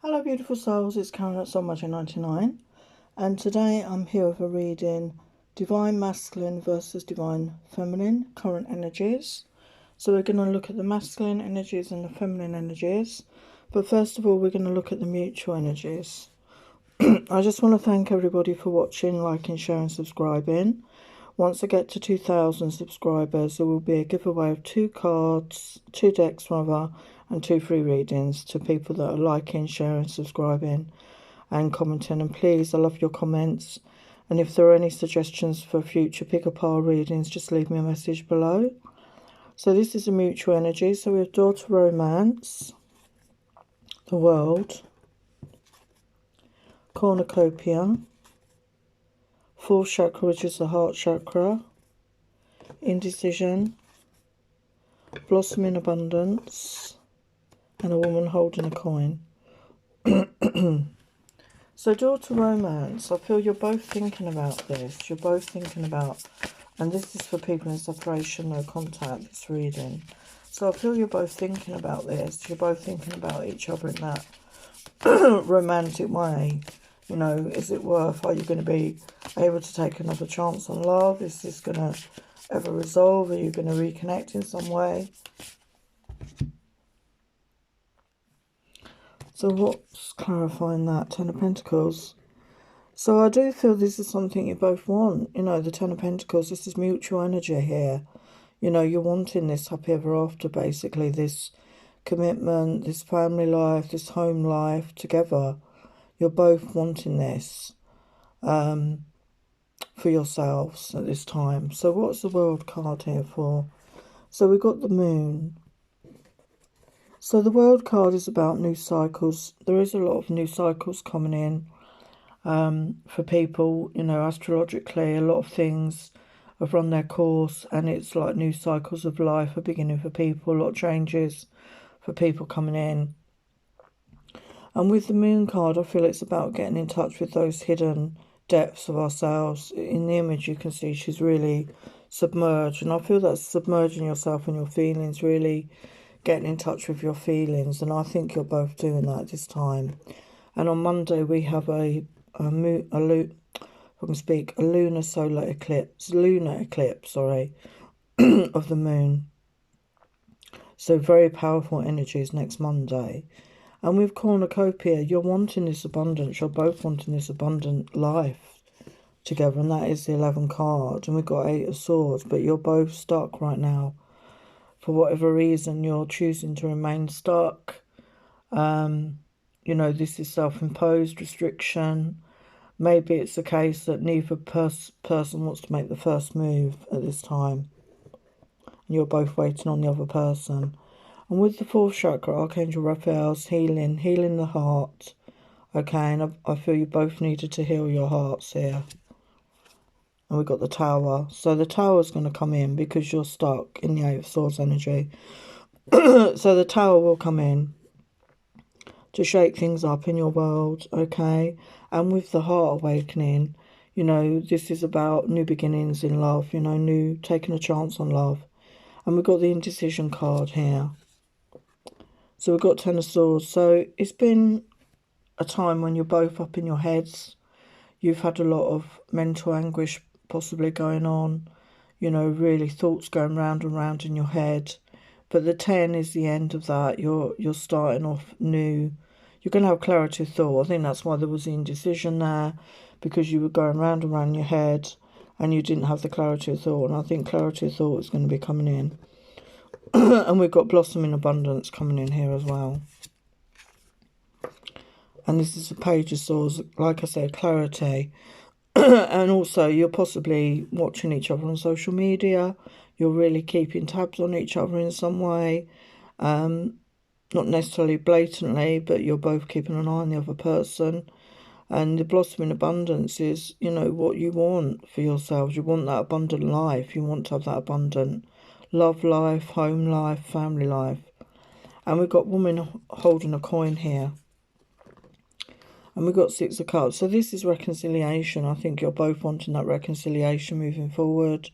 Hello beautiful souls, it's Karen at Soulmagic99 and today I'm here with a reading Divine Masculine versus Divine Feminine, current energies. So we're going to look at the masculine energies and the feminine energies, but first of all we're going to look at the mutual energies. I just want to thank everybody for watching, liking, sharing, subscribing. Once I get to 2,000 subscribers, there will be a giveaway of 2 decks rather, and 2 free readings to people that are liking, sharing, subscribing and commenting. And please, I love your comments. And if there are any suggestions for future pick-a-pile readings, just leave me a message below. So this is a mutual energy. So we have Daughter Romance, the World, Cornucopia, 4th chakra, which is the heart chakra, Indecision, Blossom in Abundance, and a woman holding a coin. So Daughter Romance, I feel you're both thinking about this. You're both thinking about, and this is for people in separation, no contact, this reading. So I feel you're both thinking about this. You're both thinking about each other in that romantic way. You know, is it worth, are you going to be able to take another chance on love? Is this going to ever resolve? Are you going to reconnect in some way? So what's clarifying that? 10 of Pentacles. So I do feel this is something you both want. You know, the 10 of Pentacles, this is mutual energy here. You know, you're wanting this happy ever after, basically. This commitment, this family life, this home life together. You're both wanting this for yourselves at this time. So what's the World card here for? So we've got the Moon. So the World card is about new cycles. There is a lot of new cycles coming in for people. You know, astrologically, a lot of things have run their course, and it's like new cycles of life are beginning for people. A lot of changes for people coming in. And with the Moon card, I feel it's about getting in touch with those hidden depths of ourselves. In the image, you can see she's really submerged. And I feel that's submerging yourself and your feelings, really getting in touch with your feelings. And I think you're both doing that this time. And on Monday, we have a lunar solar eclipse, of the Moon. So very powerful energies next Monday. And with Cornucopia, you're wanting this abundance. You're both wanting this abundant life together. And that is the 11 card. And we've got 8 of Swords. But you're both stuck right now. For whatever reason, you're choosing to remain stuck. You know, this is self-imposed restriction. Maybe it's the case that neither person wants to make the first move at this time. And you're both waiting on the other person. And with the 4th chakra, Archangel Raphael's healing the heart. Okay, and I feel you both needed to heal your hearts here. And we've got the Tower. So the Tower's going to come in because you're stuck in the 8 of Swords energy. So the Tower will come in to shake things up in your world, okay? And with the Heart Awakening, you know, this is about new beginnings in love, you know, taking a chance on love. And we've got the Indecision card here. So we've got 10 of Swords. So it's been a time when you're both up in your heads. You've had a lot of mental anguish possibly going on. You know, really thoughts going round and round in your head. But the 10 is the end of that. You're starting off new. You're going to have clarity of thought. I think that's why there was the indecision there. Because you were going round and round in your head. And you didn't have the clarity of thought. And I think clarity of thought is going to be coming in. And we've got Blossom in Abundance coming in here as well. And this is a Page of Swords, like I said, clarity. And also you're possibly watching each other on social media. You're really keeping tabs on each other in some way. Not necessarily blatantly, but you're both keeping an eye on the other person. And the Blossom in Abundance is, you know, what you want for yourselves. You want that abundant life. You want to have that abundant love life, home life, family life. And we've got Woman holding a coin here. And we've got 6 of Cups. So this is reconciliation. I think you're both wanting that reconciliation moving forward.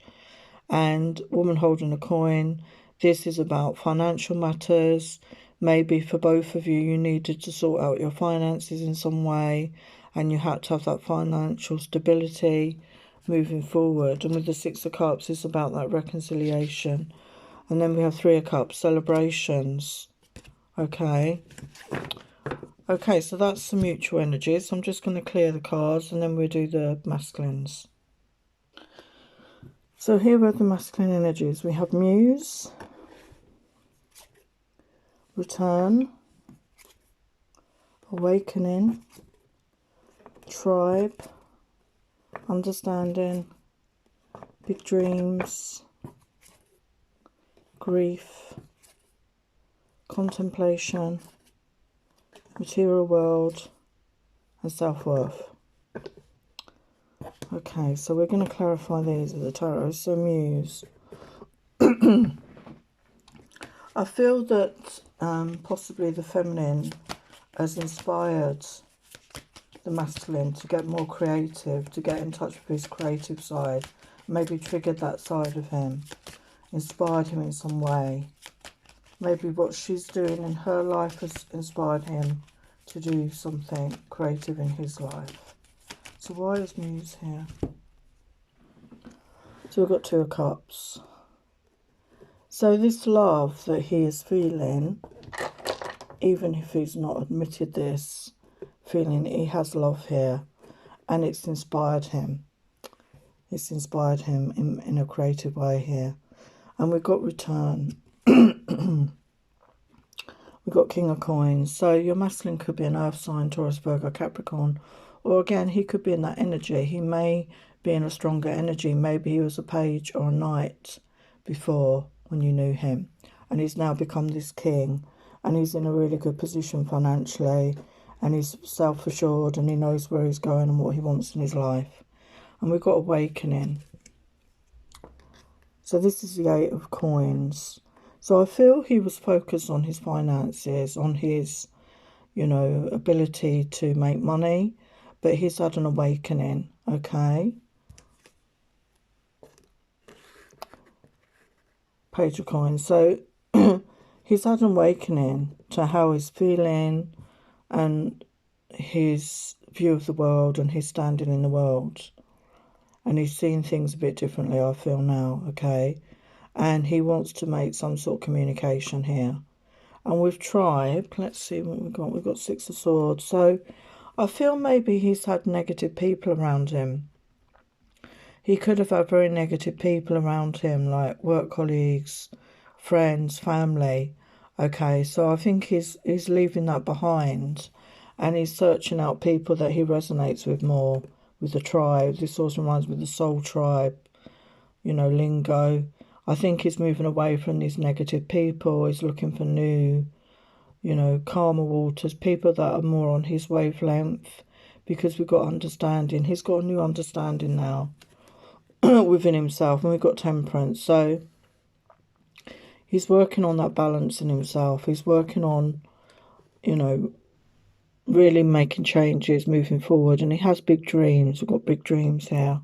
And Woman holding a coin. This is about financial matters. Maybe for both of you, you needed to sort out your finances in some way, and you had to have that financial stability moving forward. And with the Six of Cups, it's about that reconciliation. And then we have Three of Cups, celebrations. Okay. Okay, so that's the mutual energies. I'm just going to clear the cards and then we'll do the masculines. So here are the masculine energies. We have Muse, Return, Awakening, Tribe, Understanding, Big Dreams, Grief, Contemplation, Material World, and Self-Worth. Okay, so we're going to clarify these with the tarot. So Muse. I feel that possibly the feminine has inspired the masculine to get more creative, to get in touch with his creative side, maybe triggered that side of him, inspired him in some way. Maybe what she's doing in her life has inspired him to do something creative in his life. So why is Muse here? So we've got Two of Cups. So this love that he is feeling, even if he's not admitted this, feeling he has love here, and it's inspired him. It's inspired him in a creative way here. And we've got Return. We've got King of Coins. So your masculine could be an earth sign, Taurus, Virgo, Capricorn. Or again, he could be in that energy. He may be in a stronger energy. Maybe he was a page or a knight before when you knew him. And he's now become this king. And he's in a really good position financially. And he's self-assured and he knows where he's going and what he wants in his life. And we've got Awakening. So this is the Eight of Coins. So I feel he was focused on his finances, on his, you know, ability to make money. But he's had an awakening, okay? Page of Coins. So he's had an awakening to how he's feeling and his view of the world and his standing in the world. And he's seeing things a bit differently, I feel now, okay? And he wants to make some sort of communication here. And with Tribe, let's see what we've got. We've got Six of Swords. So I feel maybe he's had negative people around him. He could have had very negative people around him, like work colleagues, friends, family. Okay, so I think he's leaving that behind. And he's searching out people that he resonates with more, with the tribe. This also reminds me of the soul tribe, you know, lingo. I think he's moving away from these negative people. He's looking for new, you know, calmer waters, people that are more on his wavelength, because we've got understanding. He's got a new understanding now within himself, and we've got Temperance. So he's working on that balance in himself. He's working on, you know, really making changes, moving forward, and he has big dreams. We've got big dreams here.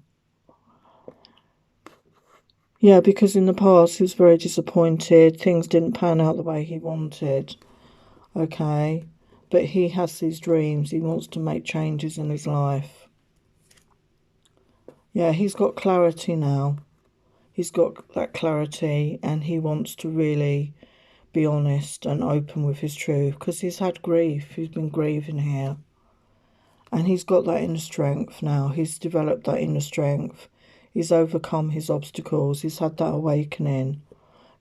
Yeah, because in the past he was very disappointed. Things didn't pan out the way he wanted. Okay, but he has these dreams. He wants to make changes in his life. Yeah, he's got clarity now. He's got that clarity and he wants to really be honest and open with his truth, because he's had grief. He's been grieving here. And he's got that inner strength now. He's developed that inner strength. He's overcome his obstacles. He's had that awakening.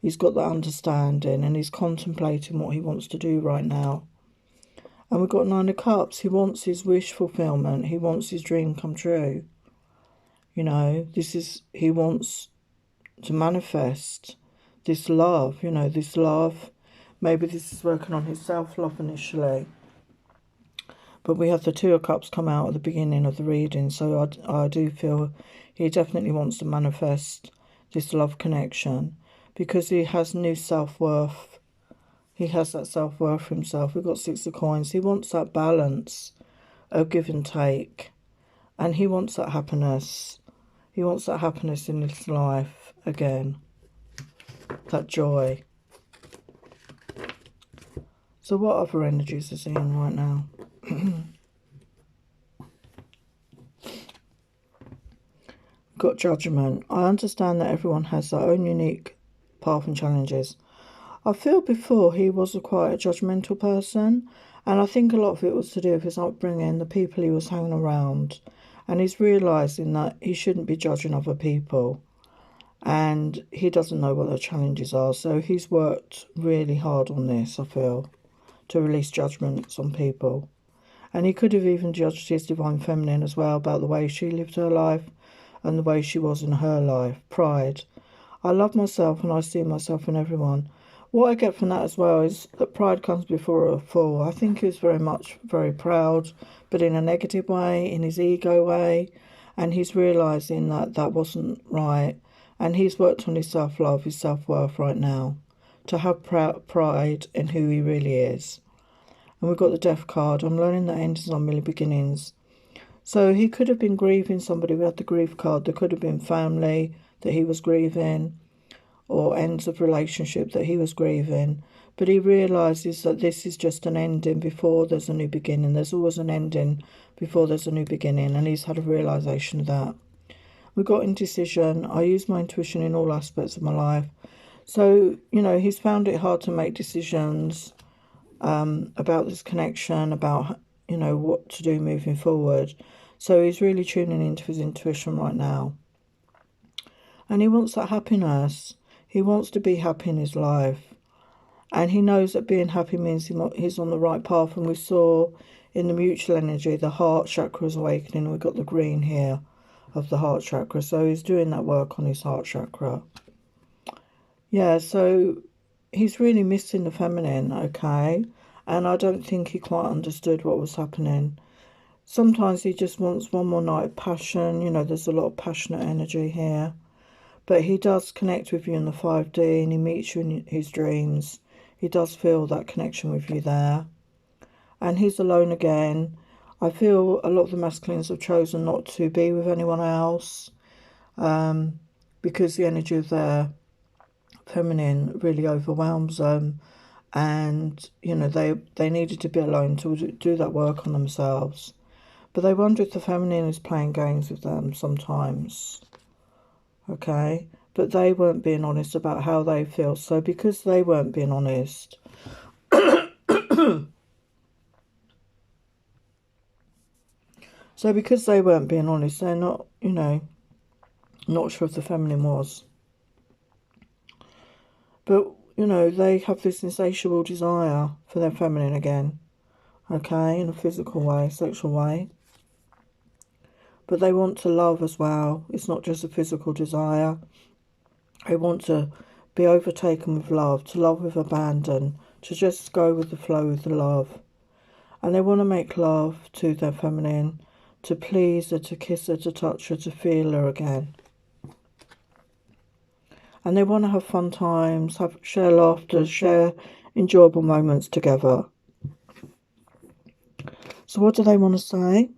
He's got that understanding and he's contemplating what he wants to do right now. And we've got Nine of Cups. He wants his wish fulfillment. He wants his dream come true. You know, he wants to manifest this love, you know, this love. Maybe this is working on his self-love initially. But we have the Two of Cups come out at the beginning of the reading. So I do feel he definitely wants to manifest this love connection, because he has new self-worth. He has that self-worth for himself. We've got Six of Coins. He wants that balance of give and take. And he wants that happiness. He wants that happiness in his life again. That joy. So what other energies is he in right now? Got Judgment. I understand that everyone has their own unique path and challenges. I feel before he was quite a judgmental person, and I think a lot of it was to do with his upbringing, the people he was hanging around, and he's realising that he shouldn't be judging other people, and he doesn't know what their challenges are, so he's worked really hard on this, I feel, to release judgments on people. And he could have even judged his Divine Feminine as well about the way she lived her life and the way she was in her life. Pride. I love myself and I see myself in everyone. What I get from that as well is that pride comes before a fall. I think he was very proud, but in a negative way, in his ego way. And he's realising that that wasn't right. And he's worked on his self-love, his self-worth right now, to have pride in who he really is. And we've got the Death card. I'm learning that endings are merely beginnings. So he could have been grieving somebody. We had the grief card. There could have been family that he was grieving, or ends of relationship that he was grieving. But he realises that this is just an ending before there's a new beginning. There's always an ending before there's a new beginning. And he's had a realisation of that. We've got indecision. I use my intuition in all aspects of my life. So, you know, he's found it hard to make decisions about this connection, about, you know, what to do moving forward. So he's really tuning into his intuition right now. And he wants that happiness. He wants to be happy in his life. And he knows that being happy means he's on the right path. And we saw in the mutual energy, the heart chakra is awakening. We've got the green here of the heart chakra. So he's doing that work on his heart chakra. Yeah, so he's really missing the feminine, okay? And I don't think he quite understood what was happening. Sometimes he just wants one more night of passion. You know, there's a lot of passionate energy here. But he does connect with you in the 5D and he meets you in his dreams. He does feel that connection with you there. And he's alone again. I feel a lot of the masculines have chosen not to be with anyone else because the energy of their feminine really overwhelms them. And, you know, they needed to be alone to do that work on themselves. But they wonder if the feminine is playing games with them sometimes. Okay? But they weren't being honest about how they feel. So because they weren't being honest... So because they weren't being honest, they're not, you know, not sure if the feminine was. But, you know, they have this insatiable desire for their feminine again. Okay, in a physical way, sexual way. But they want to love as well. It's not just a physical desire. They want to be overtaken with love, to love with abandon, to just go with the flow with the love. And they want to make love to their feminine, to please her, to kiss her, to touch her, to feel her again. And they want to have fun times, share laughter, share enjoyable moments together. So what do they want to say?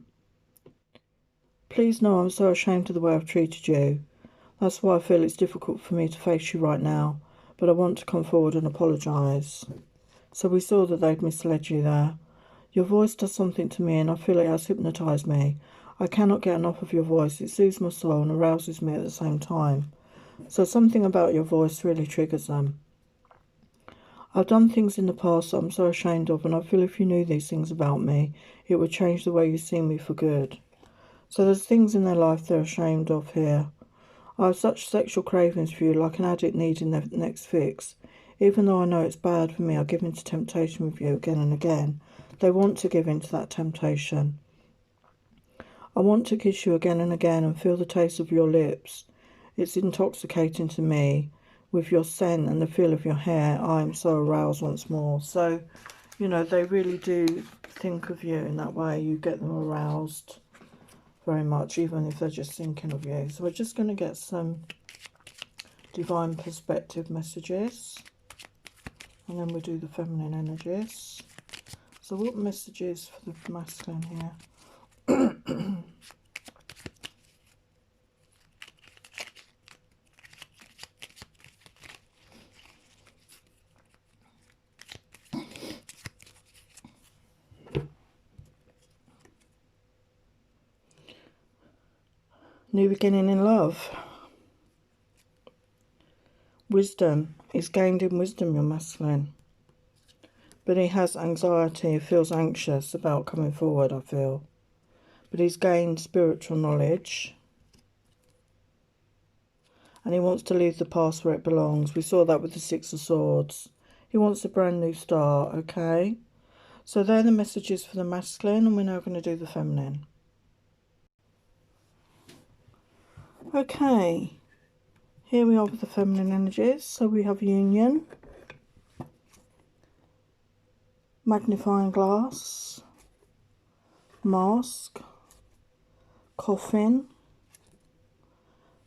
Please know I'm so ashamed of the way I've treated you. That's why I feel it's difficult for me to face you right now, but I want to come forward and apologise. So we saw that they'd misled you there. Your voice does something to me and I feel it has hypnotised me. I cannot get enough of your voice. It soothes my soul and arouses me at the same time. So something about your voice really triggers them. I've done things in the past that I'm so ashamed of, and I feel if you knew these things about me, it would change the way you see me for good. So there's things in their life they're ashamed of here. I have such sexual cravings for you, like an addict needing their next fix. Even though I know it's bad for me, I give in to temptation with you again and again. They want to give in to that temptation. I want to kiss you again and again and feel the taste of your lips. It's intoxicating to me. With your scent and the feel of your hair, I am so aroused once more. So, you know, they really do think of you in that way. You get them aroused very much, even if they're just thinking of you. So we're just going to get some divine perspective messages. And then we'll do the feminine energies. So what messages for the masculine here? New beginning in love. Wisdom. He's gained in wisdom, your masculine. But he has anxiety. He feels anxious about coming forward, I feel. But he's gained spiritual knowledge. And he wants to leave the past where it belongs. We saw that with the Six of Swords. He wants a brand new start, okay? So they're the messages for the masculine, and we're now going to do the feminine. Okay. Here we are with the feminine energies. So we have union, magnifying glass, mask, coffin,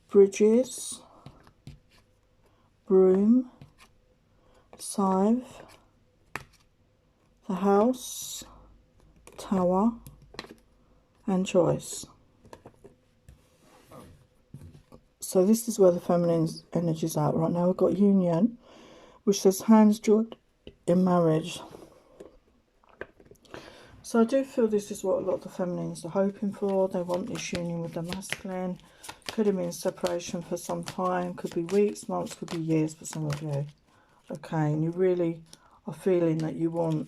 bridges, broom, scythe, the house, tower, and choice. So this is where the feminine energy is at right now. We've got union, which says hands joined in marriage. So I do feel this is what a lot of the feminines are hoping for. They want this union with the masculine. Could have been separation for some time. Could be weeks, months, could be years for some of you. Okay, and you really are feeling that you want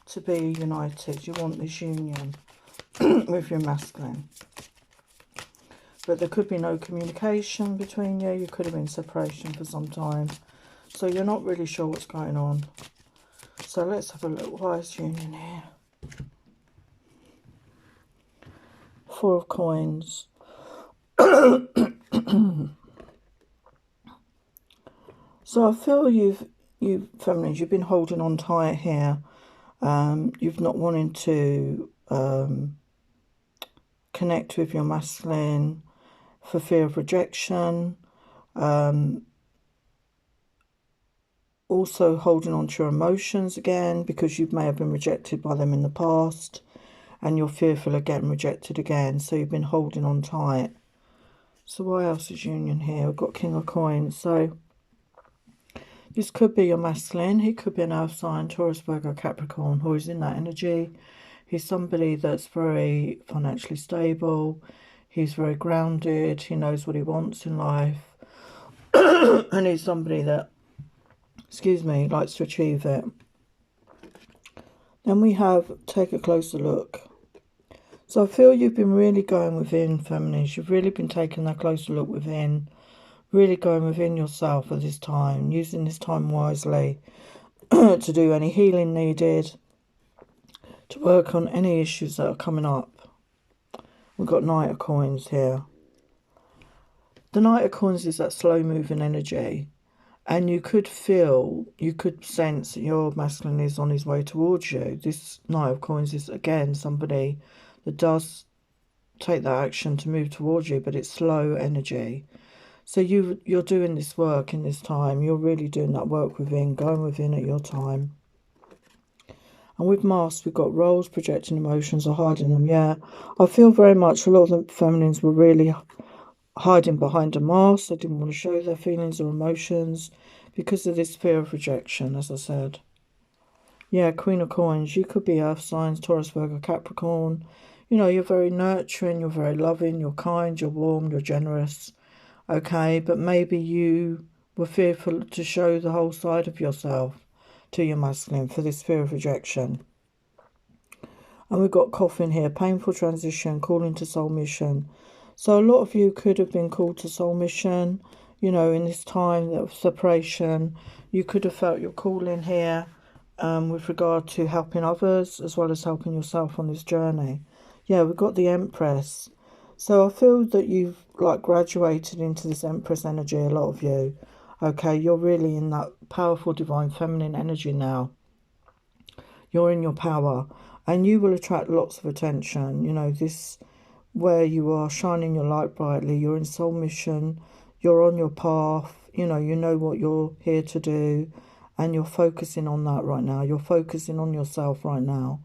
to be united. You want this union with your masculine. But there could be no communication between you. You could have been separation for some time. So you're not really sure what's going on. So let's have a look. Wise union here. Four of coins. So I feel you feminines, you've been holding on tight here. You've not wanted to connect with your masculine for fear of rejection. Also holding on to your emotions again because you may have been rejected by them in the past and you're fearful of getting rejected again. So you've been holding on tight. So what else is union here? We've got King of Coins. So this could be your masculine. He could be an earth sign, Taurus, Virgo, Capricorn, who is in that energy. He's somebody that's very financially stable. He's very grounded. He knows what he wants in life. And he's somebody that, excuse me, likes to achieve it. Then we have, take a closer look. So I feel you've been really going within, feminines. You've really been taking that closer look within. Really going within yourself at this time. Using this time wisely to do any healing needed. To work on any issues that are coming up. We've got Knight of Coins here. The Knight of Coins is that slow moving energy. And you could feel, you could sense that your masculine is on his way towards you. This Knight of Coins is, again, somebody that does take that action to move towards you, but it's slow energy. So you're doing this work in this time. You're really doing that work within, going within at your time. And with masks, we've got roles, projecting emotions, or hiding them. Yeah, I feel very much a lot of the feminines were really hiding behind a mask. They didn't want to show their feelings or emotions because of this fear of rejection, as I said. Yeah, Queen of Coins. You could be earth signs, Taurus, Virgo, Capricorn. You know, you're very nurturing, you're very loving, you're kind, you're warm, you're generous. Okay, but maybe you were fearful to show the whole side of yourself to your masculine for this fear of rejection. And we've got Coffin here, painful transition, calling to soul mission. So a lot of you could have been called to soul mission, you know, in this time of separation. You could have felt your calling here with regard to helping others as well as helping yourself on this journey. Yeah, we've got the Empress. So I feel that you've like graduated into this Empress energy, a lot of you. Okay, you're really in that powerful divine feminine energy now. You're in your power and you will attract lots of attention. You know, this where you are shining your light brightly. You're in soul mission. You're on your path. You know what you're here to do. And you're focusing on that right now. You're focusing on yourself right now.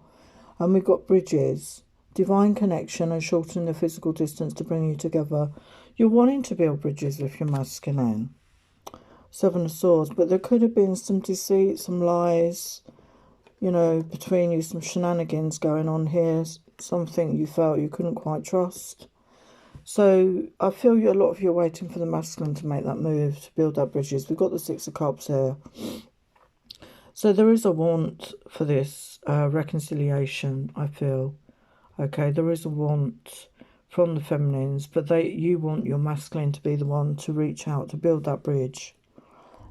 And we've got bridges. Divine connection and shortening the physical distance to bring you together. You're wanting to build bridges with your masculine. Seven of Swords. But there could have been some deceit, some lies, you know, between you, some shenanigans going on here. Something you felt you couldn't quite trust. So I feel a lot of you are waiting for the masculine to make that move, to build up bridges. We've got the Six of Cups here. So there is a want for this reconciliation, I feel. Okay, there is a want from the feminines, but you want your masculine to be the one to reach out, to build that bridge.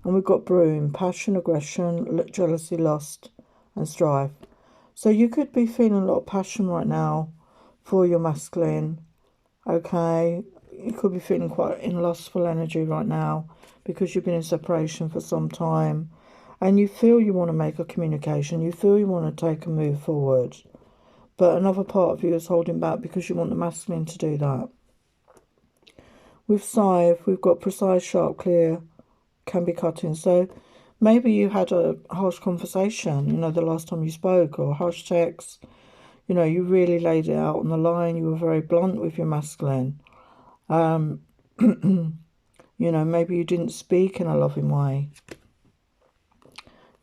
And we've got Broom, passion, aggression, jealousy, lust, and strife. So you could be feeling a lot of passion right now for your masculine. Okay, you could be feeling quite in lustful energy right now because you've been in separation for some time. And you feel you want to make a communication. You feel you want to take a move forward. But another part of you is holding back because you want the masculine to do that. With Scythe, we've got precise, sharp, clear, can be cutting. So maybe you had a harsh conversation, you know, the last time you spoke, or harsh text. You know, you really laid it out on the line. You were very blunt with your masculine. You know, maybe you didn't speak in a loving way.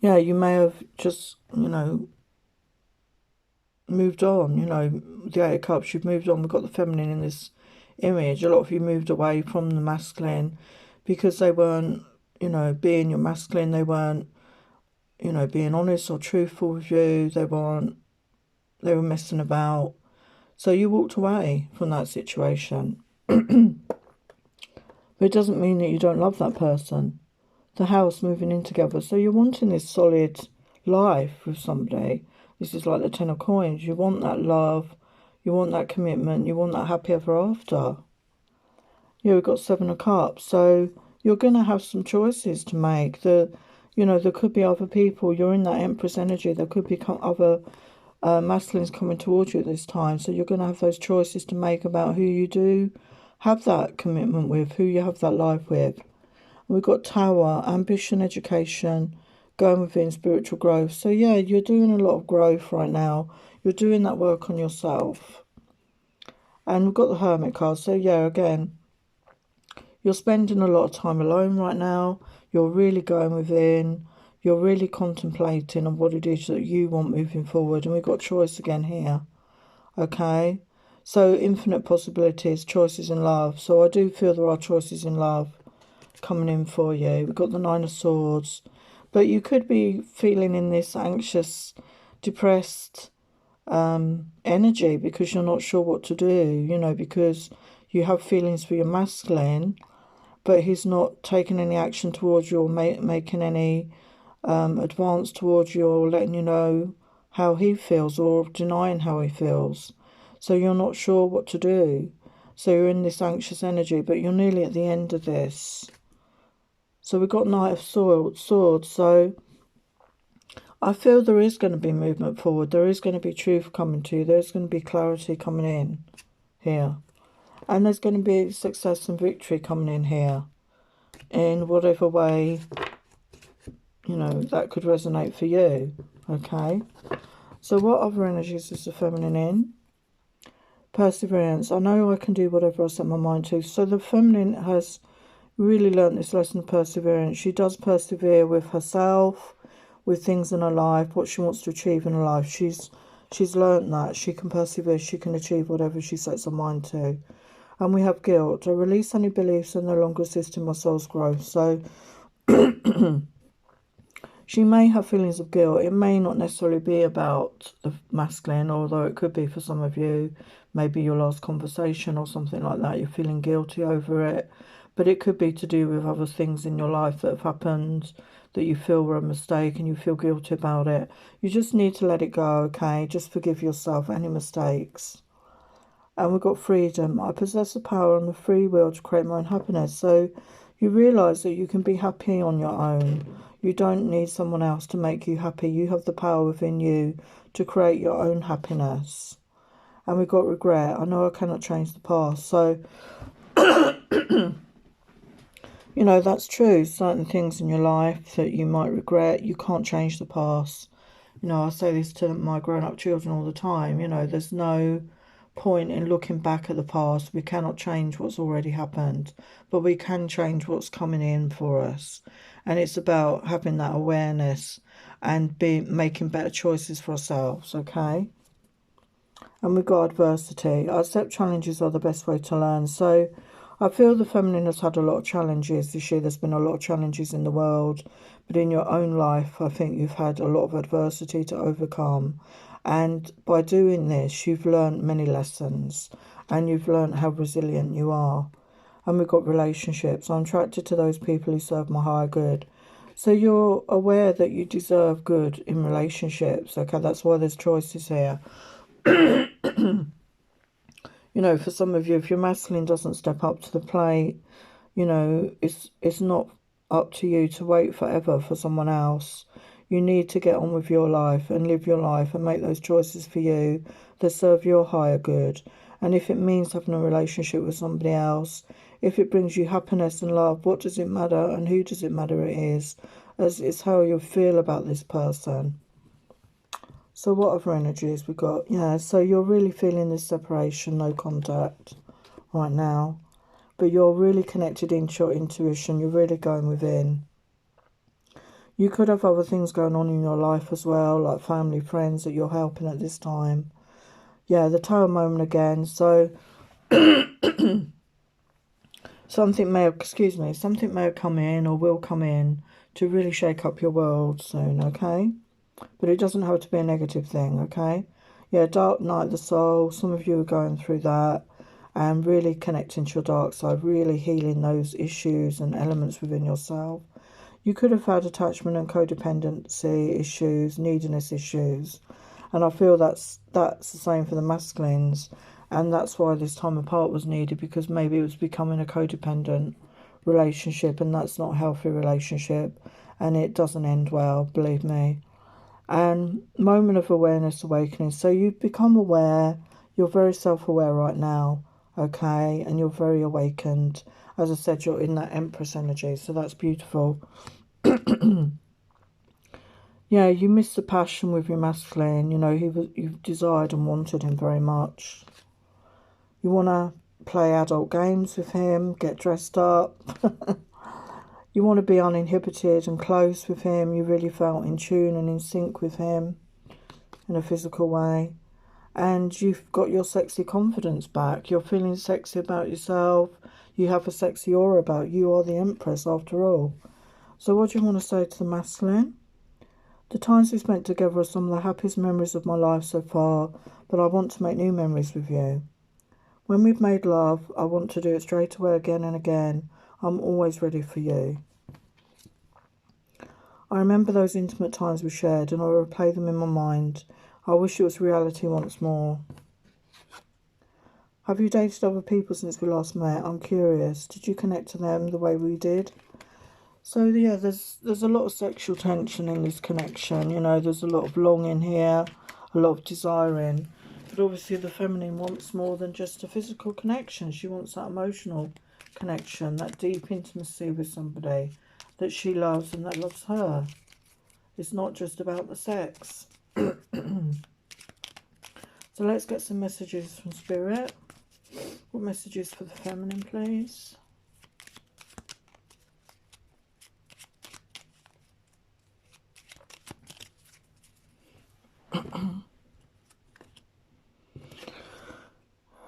Yeah, you may have just, you know, moved on. You know, the Eight of Cups, you've moved on. We've got the feminine in this image. A lot of you moved away from the masculine because they weren't, you know, being your masculine. They weren't, you know, being honest or truthful with you. They were messing about. So you walked away from that situation. But it doesn't mean that you don't love that person. The house, moving in together. So you're wanting this solid life with somebody. This is like the Ten of Coins. You want that love. You want that commitment. You want that happy ever after. Yeah, we've got Seven of Cups. So you're going to have some choices to make. You know, there could be other people. You're in that Empress energy. There could be other masculines coming towards you at this time. So you're going to have those choices to make about who you do have that commitment with, who you have that life with. We've got Tower, ambition, education, going within, spiritual growth. So yeah, you're doing a lot of growth right now. You're doing that work on yourself. And we've got the Hermit card. So yeah, again, you're spending a lot of time alone right now. You're really going within. You're really contemplating on what it is that you want moving forward. And we've got choice again here. Okay. So infinite possibilities, choices in love. So I do feel there are choices in love coming in for you. We've got the Nine of Swords. But you could be feeling in this anxious, depressed energy because you're not sure what to do, you know, because you have feelings for your masculine, but he's not taking any action towards you or making any advance towards you or letting you know how he feels or denying how he feels. So you're not sure what to do. So you're in this anxious energy, but you're nearly at the end of this. So we've got Knight of Swords. So I feel there is going to be movement forward. There is going to be truth coming to you. There's going to be clarity coming in here. And there's going to be success and victory coming in here. In whatever way, you know, that could resonate for you. Okay. So what other energies is the feminine in? Perseverance. I know I can do whatever I set my mind to. So the feminine has really learnt this lesson of perseverance. She does persevere with herself, with things in her life, what she wants to achieve in her life. She's learnt that. She can persevere. She can achieve whatever she sets her mind to. And we have guilt. I release any beliefs that no longer assist in my soul's growth. So she may have feelings of guilt. It may not necessarily be about the masculine, although it could be for some of you. Maybe your last conversation or something like that. You're feeling guilty over it. But it could be to do with other things in your life that have happened that you feel were a mistake and you feel guilty about it. You just need to let it go, okay? Just forgive yourself any mistakes. And we've got freedom. I possess the power and the free will to create my own happiness. So you realise that you can be happy on your own. You don't need someone else to make you happy. You have the power within you to create your own happiness. And we've got regret. I know I cannot change the past. So, you know, that's true. Certain things in your life that you might regret, you can't change the past. You know, I say this to my grown-up children all the time. You know, there's no point in looking back at the past. We cannot change what's already happened, but we can change what's coming in for us. And it's about having that awareness and making better choices for ourselves, okay? And we've got adversity. I accept challenges are the best way to learn. So I feel the feminine has had a lot of challenges this year. There's been a lot of challenges in the world. But in your own life, I think you've had a lot of adversity to overcome. And by doing this, you've learned many lessons. And you've learned how resilient you are. And we've got relationships. I'm attracted to those people who serve my higher good. So you're aware that you deserve good in relationships. Okay, that's why there's choices here. You know, for some of you, if your masculine doesn't step up to the plate, you know, it's not up to you to wait forever for someone else. You need to get on with your life and live your life and make those choices for you that serve your higher good. And if it means having a relationship with somebody else, if it brings you happiness and love, what does it matter and who does it matter it is? As it's how you feel about this person. So what other energies we got? Yeah, so you're really feeling this separation, no contact right now. But you're really connected into your intuition. You're really going within. You could have other things going on in your life as well, like family, friends that you're helping at this time. Yeah, the Tower moment again. So something may have come in or will come in to really shake up your world soon, okay? But it doesn't have to be a negative thing, okay? Yeah, dark night of the soul. Some of you are going through that and really connecting to your dark side, really healing those issues and elements within yourself. You could have had attachment and codependency issues, neediness issues. And I feel that's the same for the masculines. And that's why this time apart was needed, because maybe it was becoming a codependent relationship, and that's not a healthy relationship. And it doesn't end well, believe me. And moment of awareness, awakening. So you've become aware. You're very self-aware right now, okay? And you're very awakened. As I said, you're in that Empress energy, so that's beautiful. Yeah, you miss the passion with your masculine. You know, you've desired and wanted him very much. You want to play adult games with him, get dressed up. You want to be uninhibited and close with him. You really felt in tune and in sync with him in a physical way. And you've got your sexy confidence back. You're feeling sexy about yourself. You have a sexy aura about you. You are the Empress after all. So what do you want to say to the masculine? The times we spent together are some of the happiest memories of my life so far, but I want to make new memories with you. When we've made love, I want to do it straight away again and again. I'm always ready for you. I remember those intimate times we shared and I replay them in my mind. I wish it was reality once more. Have you dated other people since we last met? I'm curious. Did you connect to them the way we did? So yeah, there's a lot of sexual tension in this connection. You know, there's a lot of longing here, a lot of desiring. But obviously the feminine wants more than just a physical connection. She wants that emotional connection, that deep intimacy with somebody that she loves and that loves her. It's not just about the sex. So let's get some messages from Spirit. What messages for the feminine, please?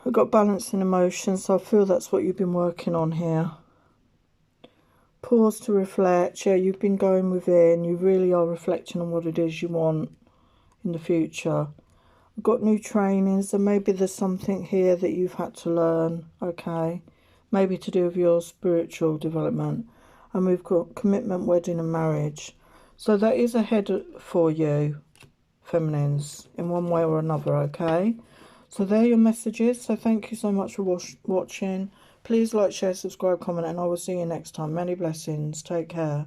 I've got balance in emotions, so I feel that's what you've been working on here. Pause to reflect. Yeah, you've been going within. You really are reflecting on what it is you want in the future. I've got new trainings, and maybe there's something here that you've had to learn, okay? Maybe to do with your spiritual development. And we've got commitment, wedding and marriage. So that is ahead for you, feminines, in one way or another, okay? So there are your messages. So thank you so much for watching. Please like, share, subscribe, comment, and I will see you next time. Many blessings. Take care.